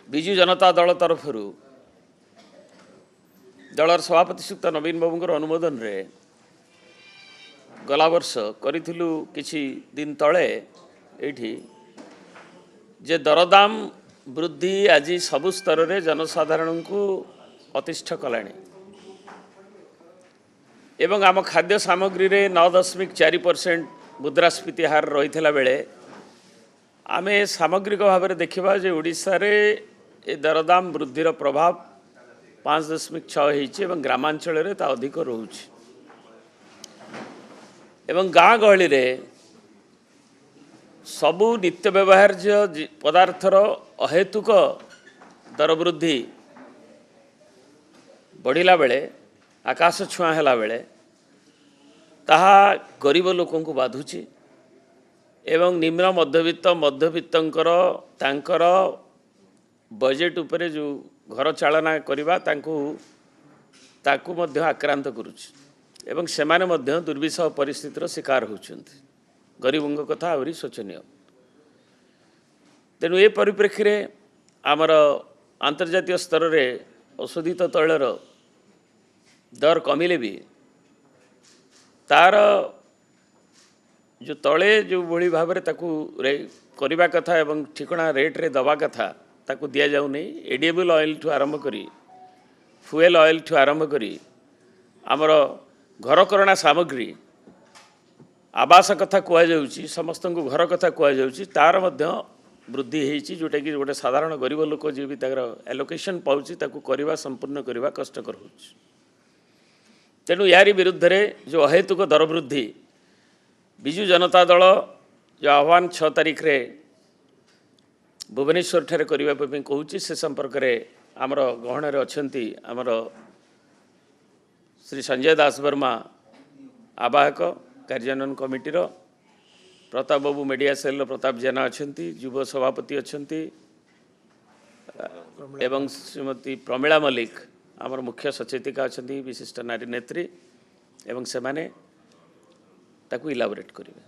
विजु जनता दल तरफ दलर सभापति श्रीयुक्त नवीन बाबू अनुमोदन रे गला वर्ष करिथिलु किछि दिन तले एठी जे दरदाम वृद्धि आज सबु स्तर रे जनसाधारण को अतिष्ठ कलाणी एवं आम खाद्य सामग्री रे 9.4% मुद्रास्फीति हार रही बेले आमे सामग्रिक भाव में देखा जे ओडिशा रे ए दरदाम वृद्धिर प्रभाव 5.6 होइछि एवं ग्रामांचल रे ता अधिक रोचे एवं गाँ गहली रे सबु नित्य व्यवहार्य पदार्थर अहेतुक दर वृद्धि बढ़िला बेले आकाश छुआ है बेले ताहा गरीब लोकों को बाधुची एवं निम्न मध्यवित्तर तांकर बजेट उपरे जो घर चालना करवा ताकू मध्य आक्रांत करुची एवं सेमाने मध्य दुर्विषह परिस्थितिर शिकार होउछन्ति गरीबों कथा आहरी शोचनीय। तेणु ए परिप्रेक्षी रे आमर अंतर्जातीय स्तर रे औषधित तैलर दर कमिले भी तार जो तले जो भली भाव में ताकू करवा कथा एवं ठिकना रेट रे दवा कथा ताकू दिया जाउ नहीं। एडिएबल ऑयल ठू आरंभ करी फुएल ऑयल ठू आरंभ करी आमर घरकरणा सामग्री आवास कथा कहुच्छी समस्त को घर कथा कहुच्छी तार मध्य वृद्धि होती जोटा कि गोटे साधारण गरीब लोक जी भी तार एलोकेशन पाँच करवा संपूर्ण करवा कष्टकर हो। तेणु यारी विरुद्ध रे जो अहेतुक दर वृद्धि विजु जनता दल जो आह्वान 6 तारिख रे भुवनेश्वर ठारे करने कहूँ से संपर्क में आमर गहन अच्छा आमर श्री संजय दास वर्मा आवाहक कार्यान्वयन कमिटीर प्रताप बाबू मीडिया सेल प्रताप जेना अच्छा युव सभापति अच्छा एवं श्रीमती प्रमीला मल्लिक आमर मुख्य सचेतिका अच्छा विशिष्ट नारी नेत्री एवं से माने ताकू इलाबोरेट करेंगे।